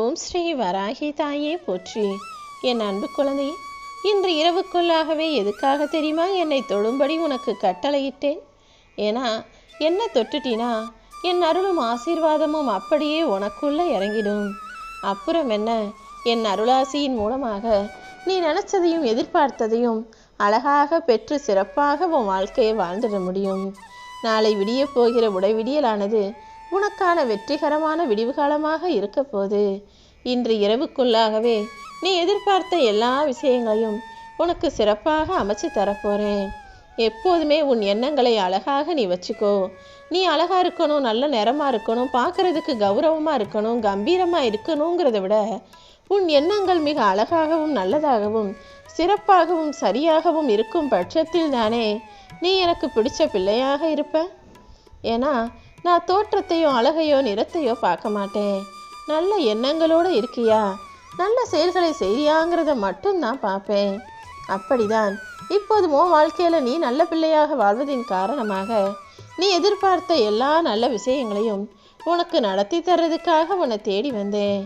ஓம் ஸ்ரீ வராகி தாயே போற்றி. என் அன்பு குழந்தையே, இன்று இரவுக்குள்ளாகவே எதுக்காக தெரியுமா என்னை தொடும்படி உனக்கு கட்டளையிட்டேன்? ஏன்னா என்ன தொட்டுட்டினா என் அருளும் ஆசீர்வாதமும் அப்படியே உனக்குள்ள இறங்கிடும். அப்புறம் என்ன, என் அருளாசியின் மூலமாக நீ நினைச்சதையும் எதிர்பார்த்ததையும் அழகாக பெற்று சிறப்பாக உன் வாழ்க்கையை வாழ்ந்துட முடியும். நாளை விடிய போகிற உடைவிடியலானது உனக்கான வெற்றிகரமான விடிவு காலமாக இருக்க போது. இன்று இரவுக்குள்ளாகவே நீ எதிர்பார்த்த எல்லா விஷயங்களையும் உனக்கு சிறப்பாக அமைச்சு தரப்போறேன். எப்போதுமே உன் எண்ணங்களை அழகாக நீ வச்சுக்கோ. நீ அழகா இருக்கணும், நல்ல நிறமா இருக்கணும், பார்க்கறதுக்கு கௌரவமா இருக்கணும், கம்பீரமா இருக்கணுங்கிறத விட உன் எண்ணங்கள் மிக அழகாகவும் நல்லதாகவும் சிறப்பாகவும் சரியாகவும் இருக்கும் பட்சத்தில் தானே நீ எனக்கு பிடிச்ச பிள்ளையாக இருப்ப. ஏன்னா நான் தோற்றத்தையோ அழகையோ நிறத்தையோ பார்க்க மாட்டேன். நல்ல எண்ணங்களோடு இருக்கியா, நல்ல செயல்களை செய்யாங்கிறத மட்டும்தான் பார்ப்பேன். அப்படிதான் இப்போது உன் வாழ்க்கையில் நீ நல்ல பிள்ளையாக வாழ்வதின் காரணமாக நீ எதிர்பார்த்த எல்லா நல்ல விஷயங்களையும் உனக்கு நடத்தி தர்றதுக்காக உன்னை தேடி வந்தேன்.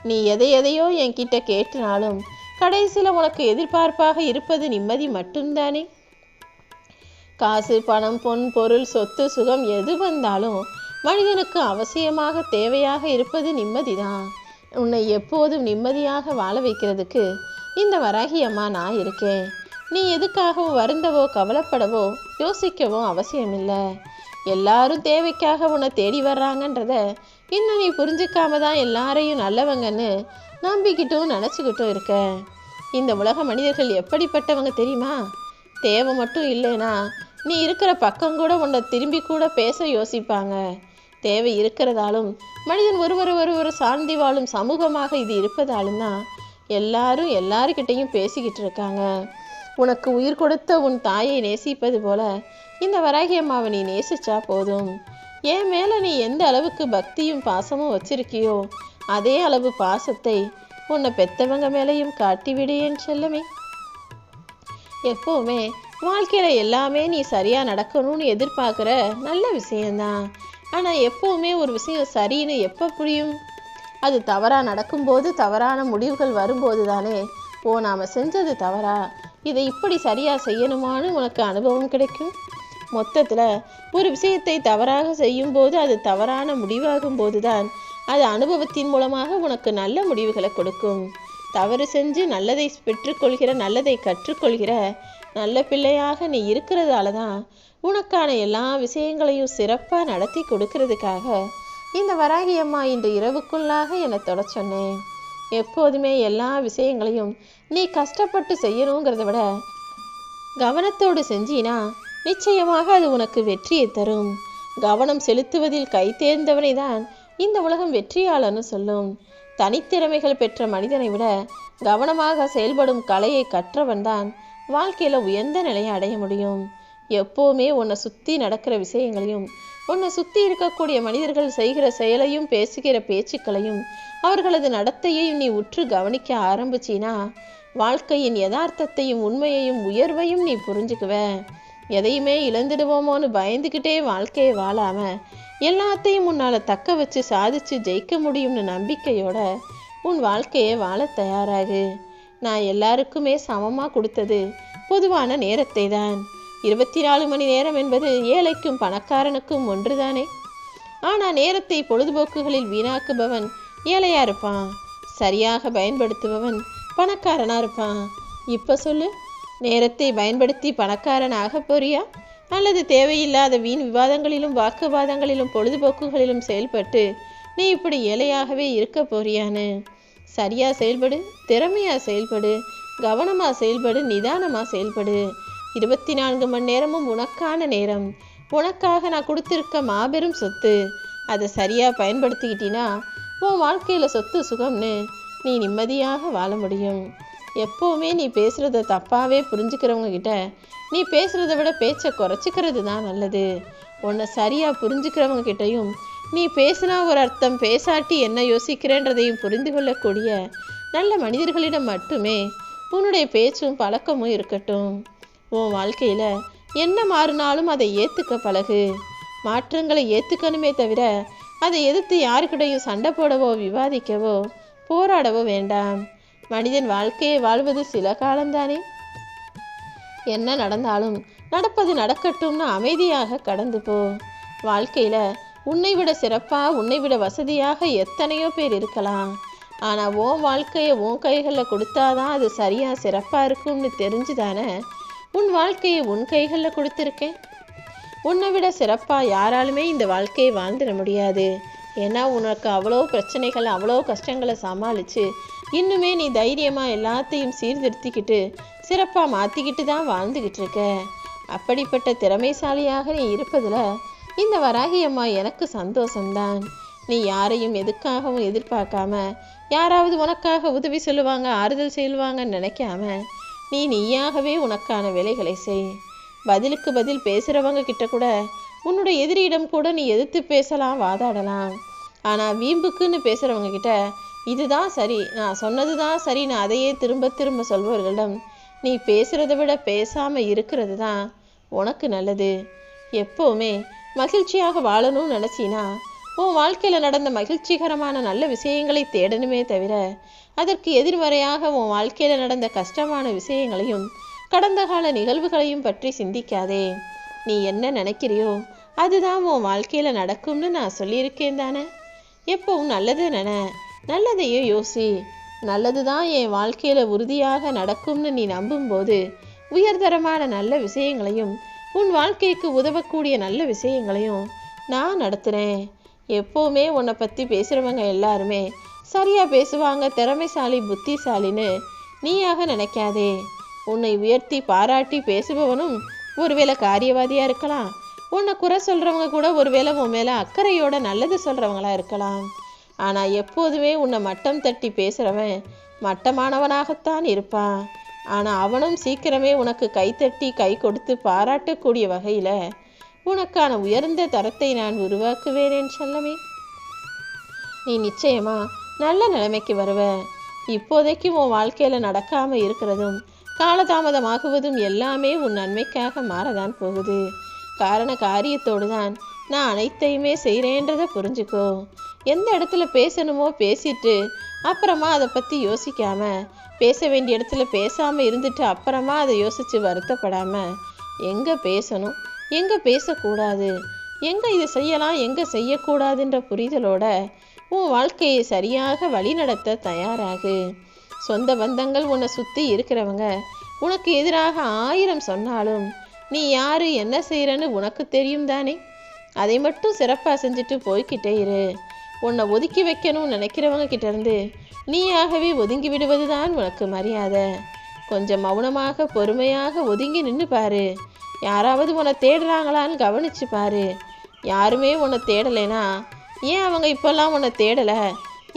நீ எதையோ என்கிட்ட கேட்டினாலும் கடைசியில் உனக்கு எதிர்பார்ப்பாக இருப்பது நிம்மதி மட்டும்தானே. காசு, பணம், பொன், பொருள், சொத்து, சுகம் எது வந்தாலும் மனிதனுக்கு அவசியமாக தேவையாக இருப்பது நிம்மதிதான். உன்னை எப்போதும் நிம்மதியாக வாழ வைக்கிறதுக்கு இந்த வராகி அம்மா நான் இருக்கேன். நீ எதுக்காகவும் வருந்தவோ கவலைப்படவோ யோசிக்கவோ அவசியமில்லை. எல்லாரும் தேவைக்காக உன்னை தேடி வர்றாங்கன்றத இன்னும் நீ புரிஞ்சுக்காம தான் எல்லாரையும் நல்லவங்கன்னு நம்பிக்கிட்டும் நினச்சிக்கிட்டும் இருக்க. இந்த உலக மனிதர்கள் எப்படிப்பட்டவங்க தெரியுமா? தேவை மட்டும் இல்லைனா நீ இருக்கிற பக்கம் கூட உன்னை திரும்பி கூட பேச யோசிப்பாங்க. தேவை இருக்கிறதாலும் மனிதன் ஒருவர் சார்ந்தி வாழும் சமூகமாக இது இருப்பதாலும் தான் எல்லாரும் எல்லாருக்கிட்டையும் பேசிக்கிட்டு இருக்காங்க. உனக்கு உயிர் கொடுத்த உன் தாயை நேசிப்பது போல இந்த வராகி அம்மாவை நீ நேசிச்சா போதும். என் மேலே நீ எந்த அளவுக்கு பக்தியும் பாசமும் வச்சிருக்கியோ அதே அளவு பாசத்தை உன்னை பெத்தவங்க மேலேயும் காட்டிவிடு என் செல்லமே. எப்போவுமே வாழ்க்கையில் எல்லாமே நீ சரியாக நடக்கணும்னு எதிர்பார்க்குற நல்ல விஷயந்தான். ஆனால் எப்போவுமே ஒரு விஷயம் சரின்னு எப்போ புரியும்? அது தவறாக நடக்கும்போது, தவறான முடிவுகள் வரும்போது தானே நாம் செஞ்சது தவறா, இதை இப்படி சரியாக செய்யணுமான்னு உனக்கு அனுபவம் கிடைக்கும். மொத்தத்தில் ஒரு விஷயத்தை தவறாக செய்யும்போது, அது தவறான முடிவாகும் போது தான் அது அனுபவத்தின் மூலமாக உனக்கு நல்ல முடிவுகளை கொடுக்கும். தவறு செஞ்சு நல்லதை பெற்றுக்கொள்கிற, நல்லதை கற்றுக்கொள்கிற நல்ல பிள்ளையாக நீ இருக்கிறதால தான் உனக்கான எல்லா விஷயங்களையும் சிறப்பாக நடத்தி கொடுக்கறதுக்காக இந்த வராகி அம்மா இன்று இரவுக்குள்ளாக என்னை தொட சொன்னேன். எப்போதுமே எல்லா விஷயங்களையும் நீ கஷ்டப்பட்டு செய்யணுங்கிறத விட கவனத்தோடு செஞ்சினா நிச்சயமாக அது உனக்கு வெற்றியை தரும். கவனம் செலுத்துவதில் கை தேர்ந்தவனை தான் இந்த உலகம் வெற்றியாளன்னு சொல்லும். தனித்திறமைகள் பெற்ற மனிதனை விட கவனமாக செயல்படும் கலையை கற்றவன் தான் வாழ்க்கையில் உயர்ந்த நிலையை அடைய முடியும். எப்போவுமே உன்னை சுற்றி நடக்கிற விஷயங்களையும், உன்னை சுற்றி இருக்கக்கூடிய மனிதர்கள் செய்கிற செயலையும் பேசுகிற பேச்சுக்களையும் அவர்களது நடத்தையையும் நீ உற்று கவனிக்க ஆரம்பிச்சினா வாழ்க்கையின் யதார்த்தத்தையும் உண்மையையும் உயர்வையும் நீ புரிஞ்சுக்குவ. எதையுமே இழந்துடுவோமோன்னு பயந்துக்கிட்டே வாழ்க்கையை வாழாம எல்லாத்தையும் உன்னால் தக்க வச்சு சாதிச்சு ஜெயிக்க முடியும்னு நம்பிக்கையோட உன் வாழ்க்கையை வாழ தயாராகு. நான் எல்லாருக்குமே சமமாக கொடுத்தது பொதுவான நேரத்தை தான். 24 மணி நேரம் என்பது ஏழைக்கும் பணக்காரனுக்கும் ஒன்றுதானே. ஆனால் நேரத்தை பொழுதுபோக்குகளில் வீணாக்குபவன் ஏழையா இருப்பான், சரியாக பயன்படுத்துபவன் பணக்காரனா இருப்பான். இப்போ சொல்லு, நேரத்தை பயன்படுத்தி பணக்காரன் ஆக போறியா, அல்லது தேவையில்லாத வீண் விவாதங்களிலும் வாக்குவாதங்களிலும் பொழுதுபோக்குகளிலும் செயல்பட்டு நீ இப்படி ஏழையாகவே இருக்க போறியான்னு? சரியா செயல்படு, திறமையா செயல்படு, கவனமா செயல்படு, நிதானமா செயல்படு. 24 மணி நேரமும் உனக்கான நேரம். உனக்காக நான் கொடுத்துருக்க மாபெரும் சொத்து. அதை சரியா பயன்படுத்திக்கிட்டினா உன் வாழ்க்கையில் சொத்து சுகம்னு நீ நிம்மதியாக வாழ முடியும். எப்போவுமே நீ பேசுகிறத தப்பாகவே புரிஞ்சுக்கிறவங்க கிட்ட நீ பேசுகிறத விட பேச்சை குறைச்சிக்கிறது தான் நல்லது. உன்னை சரியாக புரிஞ்சுக்கிறவங்க கிட்டையும் நீ பேசினா ஒரு அர்த்தம், பேசாட்டி என்ன யோசிக்கிறேன்றதையும் புரிந்து கொள்ளக்கூடிய நல்ல மனிதர்களிடம் மட்டுமே உன்னுடைய பேச்சும் பழக்கமும் இருக்கட்டும். உன் வாழ்க்கையில் என்ன மாறினாலும் அதை ஏற்றுக்க பழகு. மாற்றங்களை ஏற்றுக்கணுமே தவிர அதை எதிர்த்து யாருக்கிட்டையும் சண்டை போடவோ விவாதிக்கவோ போராடவோ வேண்டாம். மனிதன் வாழ்க்கையை வாழ்வது சில காலம்தானே. என்ன நடந்தாலும் நடப்பது நடக்கட்டும்னு அமைதியாக கடந்து போ. வாழ்க்கையில உன்னை விட சிறப்பா, உன்னை விட வசதியாக எத்தனையோ பேர் இருக்கலாம். ஆனா உன் வாழ்க்கையை உன் கைகளில் கொடுத்தாதான் அது சரியா சிறப்பா இருக்கும்னு தெரிஞ்சுதானே உன் வாழ்க்கையை உன் கைகளில் கொடுத்துருக்கேன். உன்னை விட சிறப்பா யாராலுமே இந்த வாழ்க்கையை வாழ்ந்துட முடியாது. ஏன்னா உனக்கு அவ்வளோ பிரச்சனைகள், அவ்வளோ கஷ்டங்களை சமாளித்து இன்னுமே நீ தைரியமாக எல்லாத்தையும் சீர்திருத்திக்கிட்டு சிறப்பாக மாற்றிக்கிட்டு தான் வாழ்ந்துக்கிட்டு இருக்க. அப்படிப்பட்ட திறமைசாலியாக நீ இருப்பதில் இந்த வராகி அம்மா எனக்கு சந்தோஷம்தான். நீ யாரையும் எதுக்காகவும் எதிர்பார்க்காம, யாராவது உனக்காக உதவி சொல்லுவாங்க, ஆறுதல் சொல்லுவாங்கன்னு நினைக்காம நீயாகவே உனக்கான வேலைகளை செய். பதிலுக்கு பதில் பேசுகிறவங்க கிட்ட கூட, உன்னோட எதிரியிடம் கூட நீ எதிர்த்து பேசலாம், வாதாடலாம். ஆனால் வீம்புக்குன்னு பேசுகிறவங்க கிட்ட இதுதான் சரி, நான் சொன்னது தான் சரி, நான் அதையே திரும்ப திரும்ப சொல்பவர்களிடம் நீ பேசுகிறத விட பேசாமல் இருக்கிறது தான் உனக்கு நல்லது. எப்போவுமே மகிழ்ச்சியாக வாழணும்னு நினச்சினா உன் வாழ்க்கையில் நடந்த மகிழ்ச்சிகரமான நல்ல விஷயங்களை தேடணுமே தவிர, அதற்கு எதிர்மறையாக உன் வாழ்க்கையில் நடந்த கஷ்டமான விஷயங்களையும் கடந்த கால நிகழ்வுகளையும் பற்றி சிந்திக்காதே. நீ என்ன நினைக்கிறியோ அதுதான் உன் வாழ்க்கையில் நடக்கும்னு நான் சொல்லியிருக்கேன் தானே. எப்பவும் நல்லது நினை, நல்லதையும் யோசி. நல்லது தான் என் வாழ்க்கையில் உறுதியாக நடக்கும்னு நீ நம்பும்போது உயர்தரமான நல்ல விஷயங்களையும் உன் வாழ்க்கைக்கு உதவக்கூடிய நல்ல விஷயங்களையும் நான் நடத்துகிறேன். எப்போவுமே உன்னை பற்றி பேசுகிறவங்க எல்லாருமே சரியாக பேசுவாங்க, திறமைசாலி, புத்திசாலின்னு நீயாக நினைக்காதே. உன்னை உயர்த்தி பாராட்டி பேசுபவனும் ஒருவேளை காரியவாதியாக இருக்கலாம். உன்னை குறை சொல்கிறவங்க கூட ஒருவேளை உன் மேலே அக்கறையோட நல்லது சொல்கிறவங்களா இருக்கலாம். ஆனால் எப்போதுமே உன்னை மட்டம் தட்டி பேசுகிறவன் மட்டமானவனாகத்தான் இருப்பான். ஆனால் அவனும் சீக்கிரமே உனக்கு கைத்தட்டி கை கொடுத்து பாராட்டக்கூடிய வகையில் உனக்கான உயர்ந்த தரத்தை நான் உருவாக்குவேன் செல்லமே. நீ நிச்சயமா நல்ல நிலைமைக்கு வருவ. இப்போதைக்கு உன் வாழ்க்கையில் நடக்காமல் இருக்கிறதும் காலதாமதமாகுவதும் எல்லாமே உன் நன்மைக்காக மாறதான் போகுது. காரண காரியத்தோடு தான் நான் அனைத்தையுமே செய்கிறேன்றதை புரிஞ்சுக்கோ. எந்த இடத்துல பேசணுமோ பேசிட்டு அப்புறமா அதை பற்றி யோசிக்காமல், பேச வேண்டிய இடத்துல பேசாமல் இருந்துட்டு அப்புறமா அதை யோசித்து வருத்தப்படாமல், எங்கே பேசணும், எங்கே பேசக்கூடாது, எங்கே இதை செய்யலாம், எங்கே செய்யக்கூடாதுன்ற புரிதலோட உன் வாழ்க்கையை சரியாக வழிநடத்த தயாராகு. சொந்த பந்தங்கள் உன்னை சுற்றி இருக்கிறவங்க உனக்கு எதிராக 1000 சொன்னாலும் நீ யார், என்ன செய்கிறன்னு உனக்கு தெரியும் தானே. அதை மட்டும் சிறப்பாக செஞ்சுட்டு போய்கிட்டே இரு. உன்னை ஒதுக்கி வைக்கணும்னு நினைக்கிறவங்க கிட்டேருந்து நீயாகவே ஒதுங்கி விடுவது தான் உனக்கு மரியாதை. கொஞ்சம் மௌனமாக பொறுமையாக ஒதுங்கி நின்று பாரு. யாராவது உன்னை தேடுறாங்களான்னு கவனிச்சு பாரு. யாருமே உன்னை தேடலைனா ஏன் அவங்க இப்போல்லாம் உன்னை தேடலை,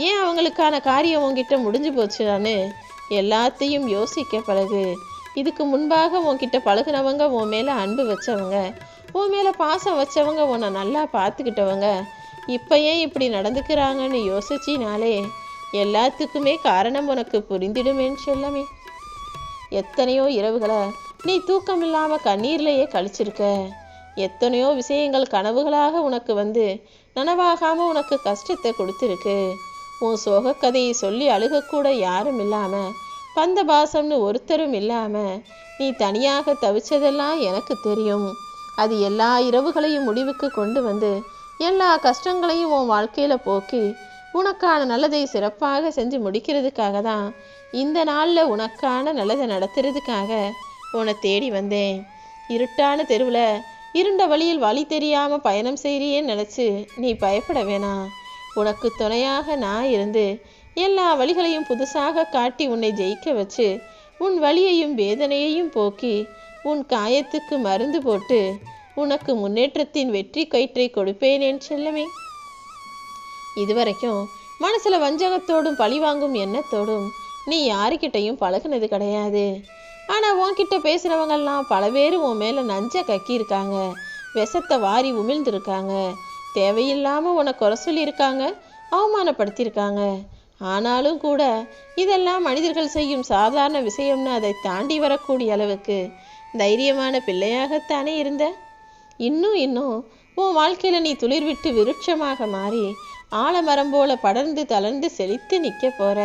ஏன் அவங்களுக்கான காரியம் உன்கிட்ட முடிஞ்சு போச்சுடான்னு எல்லாத்தையும் யோசிக்க பழகு. இதுக்கு முன்பாக உன்கிட்ட பழகுனவங்க, உன் மேலே அன்பு வச்சவங்க, உன் மேலே பாசம் வச்சவங்க, உன்னை நல்லா பார்த்துக்கிட்டவங்க இப்போ ஏன் இப்படி நடந்துக்கிறாங்கன்னு யோசிச்சினாலே எல்லாத்துக்குமே காரணம் உனக்கு புரிந்திடுமேன்னு சொல்லமே. எத்தனையோ இரவுகளை நீ தூக்கம் இல்லாமல் கண்ணீர்லையே கழிச்சிருக்க. எத்தனையோ விஷயங்கள் கனவுகளாக உனக்கு வந்து நனவாகாமல் உனக்கு கஷ்டத்தை கொடுத்துருக்கு. உன் சோக கதையை சொல்லி அழுகக்கூட யாரும் இல்லாமல், பந்த பாசம்னு ஒருத்தரும் இல்லாமல் நீ தனியாக தவிச்சதெல்லாம் எனக்கு தெரியும். அது எல்லா இரவுகளையும் முடிவுக்கு கொண்டு வந்து எல்லா கஷ்டங்களையும் உன் வாழ்க்கையில் போக்கி உனக்கான நல்லதை சிறப்பாக செஞ்சு முடிக்கிறதுக்காக தான் இந்த நாளில் உனக்கான நல்லதை நடத்துறதுக்காக உன்னை தேடி வந்தேன். இருட்டான தெருவில் இருண்ட வழியில் வழி தெரியாமல் பயணம் செய்கிறியேன்னு நினச்சி நீ பயப்பட வேணாம். உனக்கு துணையாக நான் இருந்து எல்லா வழிகளையும் புதுசாக காட்டி உன்னை ஜெயிக்க வச்சு உன் வலியையும் வேதனையையும் போக்கி உன் காயத்துக்கு மருந்து போட்டு உனக்கு முன்னேற்றத்தின் வெற்றி கயிற்றை கொடுப்பேனேன் செல்லமே. இதுவரைக்கும் மனசில் வஞ்சகத்தோடும் பழிவாங்கும் எண்ணத்தோடும் நீ யாருக்கிட்டையும் பழகுனது கிடையாது. ஆனால் உன்கிட்ட பேசுகிறவங்கெல்லாம் பல பேர் உன் மேலே நஞ்சை கக்கியிருக்காங்க, விஷத்தை வாரி உமிழ்ந்திருக்காங்க, தேவையில்லாமல் உன்னை குறை சொல்லியிருக்காங்க, அவமானப்படுத்தியிருக்காங்க. ஆனாலும் கூட இதெல்லாம் மனிதர்கள் செய்யும் சாதாரண விஷயம்னு அதை தாண்டி வரக்கூடிய அளவுக்கு தைரியமான பிள்ளையாகத்தானே இருந்த. இன்னும் உன் வாழ்க்கையில் நீ துளிர் விட்டு விருட்சமாக மாறி ஆலமரம் போல படர்ந்து தளர்ந்து செழித்து நிற்க போற.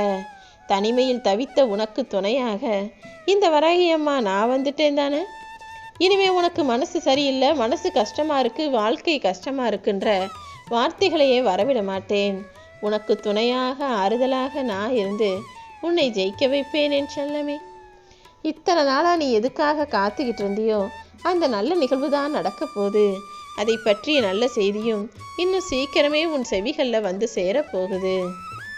தனிமையில் தவித்த உனக்கு துணையாக இந்த வராகி அம்மா நான் வந்துட்டேன் தானே. இனிமே உனக்கு மனசு சரியில்லை, மனசு கஷ்டமா இருக்கு, வாழ்க்கை கஷ்டமா இருக்குன்ற வார்த்தைகளையே வரவிட மாட்டேன். உனக்கு துணையாக ஆறுதலாக நான் இருந்து உன்னை ஜெயிக்க வைப்பேன் என் செல்லமே. இத்தனை நாளா நீ எதுக்காக காத்துக்கிட்டு இருந்தியோ அந்த நல்ல நிகழ்வு தான் நடக்க போகுது. அதை பற்றிய நல்ல செய்தியும் இன்னும் சீக்கிரமே உன் செவிகளில் வந்து சேரப்போகுது.